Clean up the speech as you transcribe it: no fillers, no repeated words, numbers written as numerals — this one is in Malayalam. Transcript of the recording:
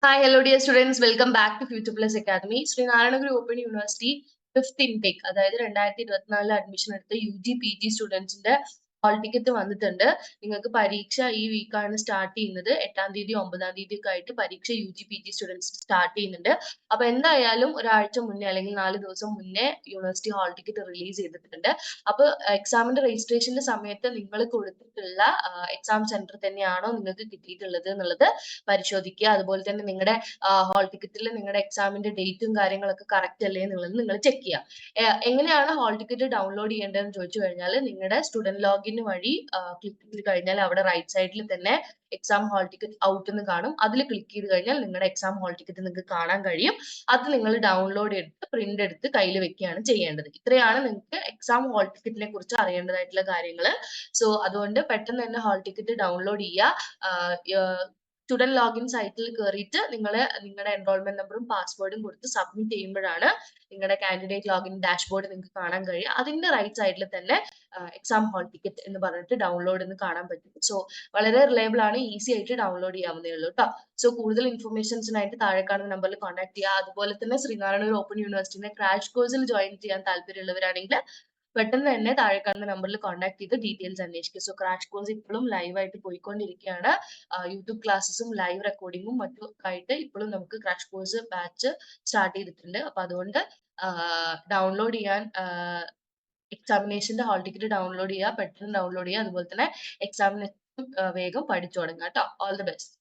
Hi, hello dear students. Welcome back to Future Plus Academy. Srinarayana Guru Open University fifth intake അതായത് 2024 അഡ്മിഷൻ എടുത്ത UG PG സ്റ്റുഡൻസിന്റെ ഹാൾ ടിക്കറ്റ് വന്നിട്ടുണ്ട്. നിങ്ങൾക്ക് പരീക്ഷ ഈ വീക്കാണ് സ്റ്റാർട്ട് ചെയ്യുന്നത്. 8-ാം തീയതി 9-ാം തീയതി ഒക്കെ ആയിട്ട് പരീക്ഷ UG PG സ്റ്റുഡൻസ് സ്റ്റാർട്ട് ചെയ്യുന്നുണ്ട്. അപ്പൊ എന്തായാലും ഒരാഴ്ച മുന്നേ അല്ലെങ്കിൽ 4 ദിവസം മുന്നേ യൂണിവേഴ്സിറ്റി ഹാൾ ടിക്കറ്റ് റിലീസ് ചെയ്തിട്ടുണ്ട്. അപ്പൊ എക്സാമിന്റെ രജിസ്ട്രേഷന്റെ സമയത്ത് നിങ്ങൾ കൊടുത്തിട്ടുള്ള എക്സാം സെന്റർ തന്നെയാണോ നിങ്ങൾക്ക് കിട്ടിയിട്ടുള്ളത് എന്നുള്ളത് പരിശോധിക്കുക. അതുപോലെ തന്നെ നിങ്ങളുടെ ഹാൾ ടിക്കറ്റിൽ നിങ്ങളുടെ എക്സാമിന്റെ ഡേറ്റും കാര്യങ്ങളൊക്കെ കറക്റ്റ് അല്ലേ എന്നുള്ളത് നിങ്ങൾ ചെക്ക് ചെയ്യുക. എങ്ങനെയാണ് ഹാൾ ടിക്കറ്റ് ഡൗൺലോഡ് ചെയ്യേണ്ടതെന്ന് ചോദിച്ചു കഴിഞ്ഞാൽ നിങ്ങളുടെ സ്റ്റുഡന്റ് ലോഗിൻ വഴി ക്ലിക്ക് ചെയ്ത് കഴിഞ്ഞാൽ അവിടെ റൈറ്റ് സൈഡിൽ തന്നെ എക്സാം ഹാൾ ടിക്കറ്റ് ഔട്ട് എന്ന് കാണും. അതിൽ ക്ലിക്ക് ചെയ്ത് കഴിഞ്ഞാൽ നിങ്ങളുടെ എക്സാം ഹാൾ ടിക്കറ്റ് നിങ്ങൾക്ക് കാണാൻ കഴിയും. അത് നിങ്ങൾ ഡൗൺലോഡ് എടുത്ത് പ്രിന്റ് എടുത്ത് കയ്യിൽ വെക്കുകയാണ് ചെയ്യേണ്ടത്. ഇത്രയാണ് നിങ്ങൾക്ക് എക്സാം ഹാൾ ടിക്കറ്റിനെ കുറിച്ച് അറിയേണ്ടതായിട്ടുള്ള കാര്യങ്ങൾ. സോ അതുകൊണ്ട് പെട്ടെന്ന് തന്നെ ഹാൾ ടിക്കറ്റ് ഡൗൺലോഡ് ചെയ്യുക. സ്റ്റുഡന്റ് ലോഗിൻ സൈറ്റിൽ കയറിയിട്ട് നിങ്ങളുടെ എൻറോൾമെന്റ് നമ്പറും പാസ്വേഡും കൊടുത്ത് സബ്മിറ്റ് ചെയ്യുമ്പോഴാണ് നിങ്ങളുടെ കാൻഡിഡേറ്റ് ലോഗിൻ ഡാഷ്ബോർഡ് നിങ്ങൾക്ക് കാണാൻ കഴിയും. അതിന്റെ റൈറ്റ് സൈഡിൽ തന്നെ എക്സാം ഹാൾ ടിക്കറ്റ് എന്ന് പറഞ്ഞിട്ട് ഡൗൺലോഡ് എന്ന് കാണാൻ പറ്റും. സോ വളരെ റിലയബിൾ ആണ്, ഈസി ആയിട്ട് ഡൗൺലോഡ് ചെയ്യാവുന്നേ ഉള്ളൂ കേട്ടോ. സോ കൂടുതൽ ഇൻഫർമേഷൻസിനായിട്ട് താഴെ കാണുന്ന നമ്പറിൽ കോൺടാക്ട് ചെയ്യുക. അതുപോലെ തന്നെ ശ്രീനാരായണ ഓപ്പൺ യൂണിവേഴ്സിറ്റിന്റെ ക്രാഷ് കോഴ്സിൽ ജോയിൻ ചെയ്യാൻ താല്പര്യമുള്ളവരാണെങ്കിൽ പെട്ടെന്ന് തന്നെ താഴെ കാണുന്ന നമ്പറിൽ കോൺടാക്ട് ചെയ്ത് ഡീറ്റെയിൽസ് അന്വേഷിക്കുക. സോ ക്രാഷ് കോഴ്സ് ഇപ്പോഴും ലൈവായിട്ട് പോയിക്കൊണ്ടിരിക്കുകയാണ്. യൂട്യൂബ് ക്ലാസ്സസും ലൈവ് റെക്കോർഡിങ്ങും മറ്റും ഒക്കെ ആയിട്ട് ഇപ്പോഴും നമുക്ക് ക്രാഷ് കോഴ്സ് ബാച്ച് സ്റ്റാർട്ട് ചെയ്തിട്ടുണ്ട്. അപ്പൊ അതുകൊണ്ട് ഡൗൺലോഡ് ചെയ്യാൻ എക്സാമിനേഷന്റെ ഹാൾ ടിക്കറ്റ് ഡൗൺലോഡ് ചെയ്യുക, പെട്ടെന്ന് ഡൗൺലോഡ് ചെയ്യുക. അതുപോലെ തന്നെ എക്സാമിനേഷൻ വേഗം പഠിച്ചു തുടങ്ങുക കേട്ടോ. All the best.